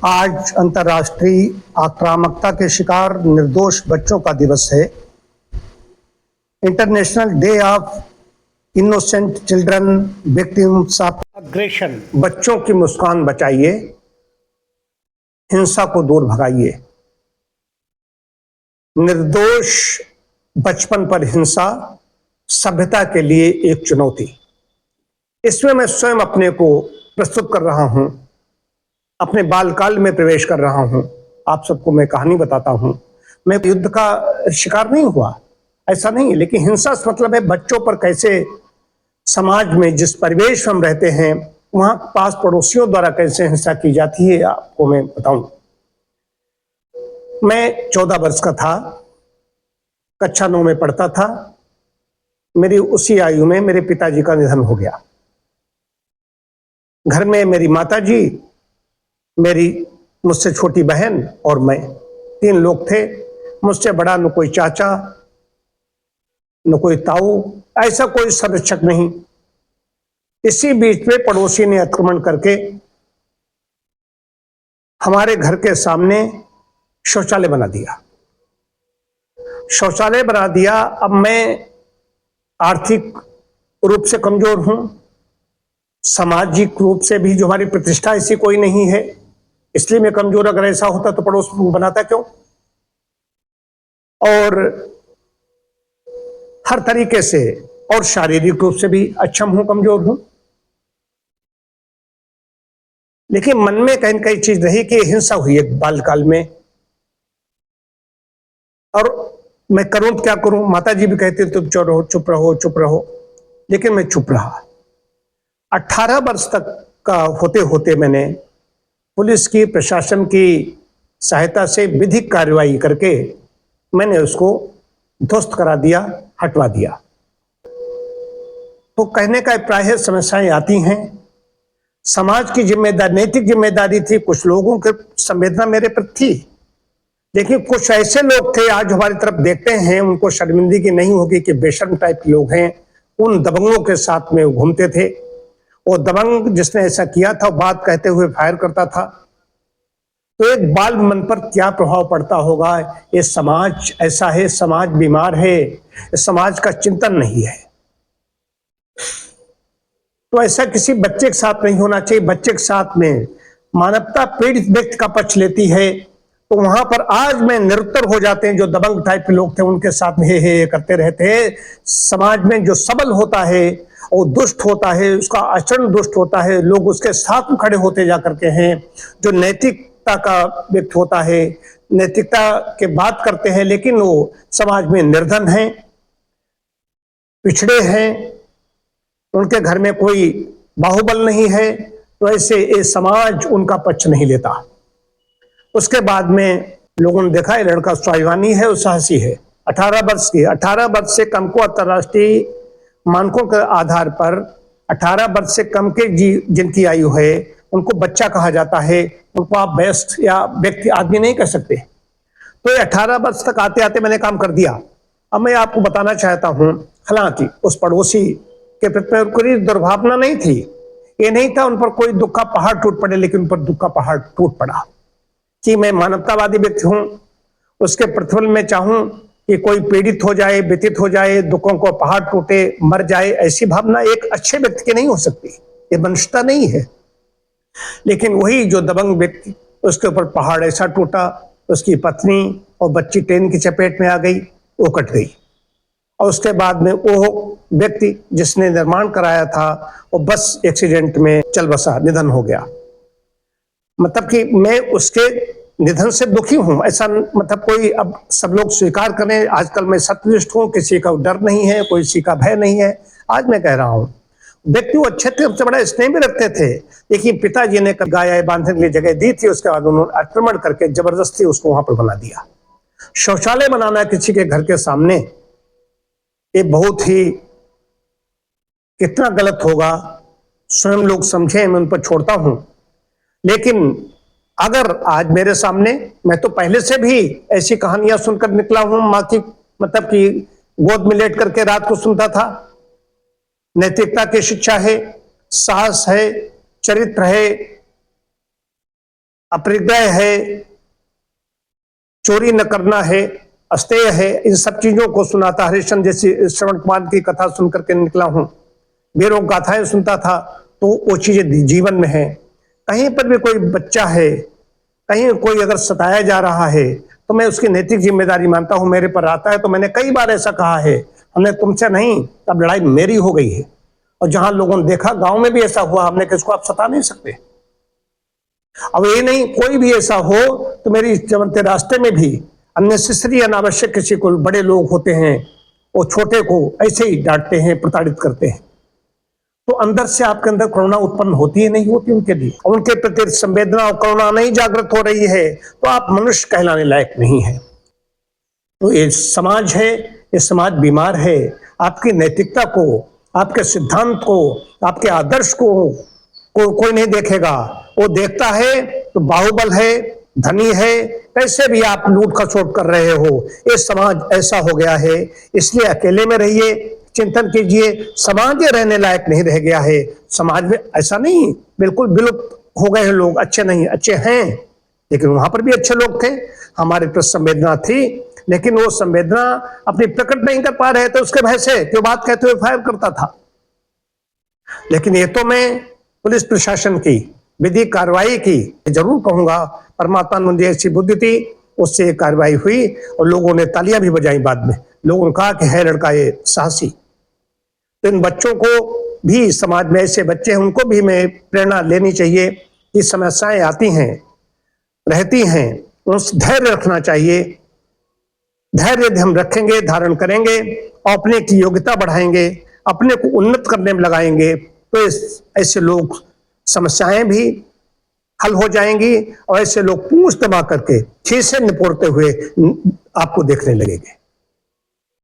आज अंतर्राष्ट्रीय आक्रामकता के शिकार निर्दोष बच्चों का दिवस है। International day of innocent children victims of aggression. बच्चों की मुस्कान बचाइए, हिंसा को दूर भगाइए। निर्दोष बचपन पर हिंसा सभ्यता के लिए एक चुनौती। इसमें मैं स्वयं अपने को प्रस्तुत कर रहा हूं, अपने बालकाल में प्रवेश कर रहा हूं। आप सबको मैं कहानी बताता हूं। मैं युद्ध का शिकार नहीं हुआ, ऐसा नहीं है, लेकिन हिंसा से मतलब है बच्चों पर कैसे समाज में जिस परिवेश में हम रहते हैं वहां पास पड़ोसियों द्वारा कैसे हिंसा की जाती है, आपको मैं बताऊं। मैं 14 वर्ष का था, कक्षा 9 में पढ़ता था। मेरी उसी आयु में मेरे पिताजी का निधन हो गया। घर में मेरी माताजी, मेरी मुझसे छोटी बहन और मैं, 3 लोग थे। मुझसे बड़ा न कोई चाचा, न कोई ताऊ, ऐसा कोई संरक्षक नहीं। इसी बीच में पड़ोसी ने आक्रमण करके हमारे घर के सामने शौचालय बना दिया। शौचालय बना दिया। अब मैं आर्थिक रूप से कमजोर हूं, सामाजिक रूप से भी जो हमारी प्रतिष्ठा ऐसी कोई नहीं है, इसलिए मैं कमजोर। अगर ऐसा होता तो पड़ोस बनाता क्यों? और हर तरीके से, और शारीरिक रूप से भी अक्षम हूं, कमजोर हूं। लेकिन मन में कहीं न कहीं चीज रही कि हिंसा हुई है बालकाल में, और मैं करूं तो क्या करूं। माताजी भी कहती तुम चुप रहो चुप रहो, लेकिन मैं चुप रहा। 18 वर्ष तक का होते होते मैंने पुलिस की, प्रशासन की सहायता से विधिक कार्रवाई करके मैंने उसको ध्वस्त करा दिया, हटवा दिया। तो कहने का प्राय समस्याएं आती हैं। समाज की जिम्मेदारी, नैतिक जिम्मेदारी थी। कुछ लोगों की संवेदना मेरे प्रति थी, लेकिन कुछ ऐसे लोग थे आज हमारी तरफ देखते हैं, उनको शर्मिंदगी नहीं होगी कि बेशर्म टाइप के लोग हैं। उन दबंगों के साथ में घूमते थे। वो दबंग जिसने ऐसा किया था, बात कहते हुए फायर करता था। तो एक बाल मन पर क्या प्रभाव पड़ता होगा। ये समाज ऐसा है, समाज बीमार है, समाज का चिंतन नहीं है। तो ऐसा किसी बच्चे के साथ नहीं होना चाहिए। बच्चे के साथ में मानवता पीड़ित व्यक्ति का पक्ष लेती है, तो वहां पर आज में निरुत्तर हो जाते हैं। जो दबंग टाइप के लोग थे उनके साथ में हे करते रहते हैं। समाज में जो सबल होता है और दुष्ट होता है, उसका आचरण दुष्ट होता है, लोग उसके साथ में खड़े होते जा करके हैं। जो नैतिकता का व्यक्ति होता है, नैतिकता के बात करते हैं, लेकिन वो समाज में निर्धन हैं, पिछड़े हैं, उनके घर में कोई बाहुबल नहीं है, तो ऐसे ये समाज उनका पक्ष नहीं लेता। उसके बाद में लोगों ने देखा ये लड़का स्वाभिमानी है, साहसी है। 18 वर्ष की, 18 वर्ष से कम को अंतर्राष्ट्रीय मानकों के आधार पर 18 वर्ष से कम के जिनकी आयु है उनको बच्चा कहा जाता है। उनको आप वयस्क या व्यक्ति आदमी नहीं कह सकते। तो 18 वर्ष तक आते आते मैंने काम कर दिया। अब मैं आपको बताना चाहता हूं, हालांकि उस पड़ोसी के प्रति कोई दुर्भावना नहीं थी। ये नहीं था उन पर कोई दुख का पहाड़ टूट पड़े, लेकिन उन पर दुख का पहाड़ टूट पड़ा कि मैं मानवतावादी व्यक्ति हूं। उसके प्रतिफल में चाहूं कि कोई पीड़ित हो जाए, व्यतीत हो जाए, दुखों को पहाड़ टूटे, मर जाए, ऐसी भावना एक अच्छे व्यक्ति की नहीं हो सकती। ये मनुष्यता नहीं है। लेकिन वही जो दबंग व्यक्ति, उसके ऊपर पहाड़ ऐसा टूटा, उसकी पत्नी और बच्ची ट्रेन की चपेट में आ गई, वो कट गई। और उसके बाद में वो व्यक्ति जिसने निर्माण कराया था वो बस एक्सीडेंट में चल बसा, निधन हो गया। मतलब कि मैं उसके निधन से दुखी हूं। ऐसा मतलब कोई, अब सब लोग स्वीकार करें, आजकल मैं सत्यनिष्ठ हूं, किसी का डर नहीं है, कोई किसी का भय नहीं है। आज मैं कह रहा हूं, व्यक्ति वो अच्छे थे, सबसे बड़ा स्नेह भी रखते थे, लेकिन पिताजी ने गाय बांधने के लिए जगह दी थी, उसके बाद उन्होंने आक्रमण करके जबरदस्ती उसको वहां पर बना दिया। शौचालय बनाना किसी के घर के सामने, ये बहुत ही कितना गलत होगा स्वयं लोग समझें, मैं उन पर छोड़ता हूं। लेकिन अगर आज मेरे सामने, मैं तो पहले से भी ऐसी कहानियां सुनकर निकला हूं। माँ की मतलब कि गोद में लेट करके रात को सुनता था। नैतिकता की शिक्षा है, साहस है, चरित्र है, अपरिग्रह है, चोरी न करना है, अस्तेय है, इन सब चीजों को सुनाता। हरिश्चंद्र जैसी श्रवण कुमार की कथा सुन करके निकला हूं, वीरों गाथाएं सुनता था, तो वो चीजें जीवन में है। कहीं पर भी कोई बच्चा है, कहीं कोई अगर सताया जा रहा है, तो मैं उसकी नैतिक जिम्मेदारी मानता हूं। मेरे पर आता है तो मैंने कई बार ऐसा कहा है, हमने तुमसे नहीं, अब लड़ाई मेरी हो गई है। और जहां लोगों ने देखा, गांव में भी ऐसा हुआ, हमने किसको आप सता नहीं सकते। अब ये नहीं कोई भी ऐसा हो तो मेरी चलते रास्ते में भी अननेसेसरी, अनावश्यक किसी को, बड़े लोग होते हैं वो छोटे को ऐसे ही डांटते हैं, प्रताड़ित करते हैं, तो अंदर से आपके अंदर करुणा उत्पन्न होती है, नहीं होती उनके लिए, उनके प्रति संवेदना और करुणा नहीं जागृत हो रही है, तो आप मनुष्य कहलाने लायक नहीं है। तो ये समाज है, ये समाज बीमार है। आपकी नैतिकता को, आपके सिद्धांत को, आपके आदर्श को कोई नहीं देखेगा। वो देखता है तो बाहुबल है, धनी है, कैसे भी आप लूट खसोट कर रहे हो। ये समाज ऐसा हो गया है, इसलिए अकेले में रहिए, चिंतन कीजिए। समाज ये रहने लायक नहीं रह गया है। समाज में ऐसा नहीं बिल्कुल विलुप्त हो गए हैं लोग, अच्छे नहीं, अच्छे हैं, लेकिन वहां पर भी अच्छे लोग थे, हमारे प्रति संवेदना थी, लेकिन वो संवेदना अपनी प्रकट नहीं कर पा रहे थे, उसके भय से जो बात कहते हुए फायर करता था। लेकिन ये तो मैं पुलिस प्रशासन की विधिक कार्रवाई की जरूर कहूंगा। परमात्मा ने मुझे ऐसी बुद्धि थी, उससे कार्रवाई हुई और लोगों ने तालियां भी बजाई। बाद में लोगों ने कहा कि है लड़का ये साहसी। तो इन बच्चों को भी, समाज में ऐसे बच्चे हैं, उनको भी मैं प्रेरणा लेनी चाहिए कि समस्याएं आती हैं, रहती हैं, उस धैर्य रखना चाहिए। धैर्य यदि हम रखेंगे, धारण करेंगे और अपने की योग्यता बढ़ाएंगे, अपने को उन्नत करने में लगाएंगे, तो ऐसे लोग, समस्याएं भी हल हो जाएंगी और ऐसे लोग पूंछ दबा करके खीसे निपोड़ते हुए आपको देखने लगेंगे।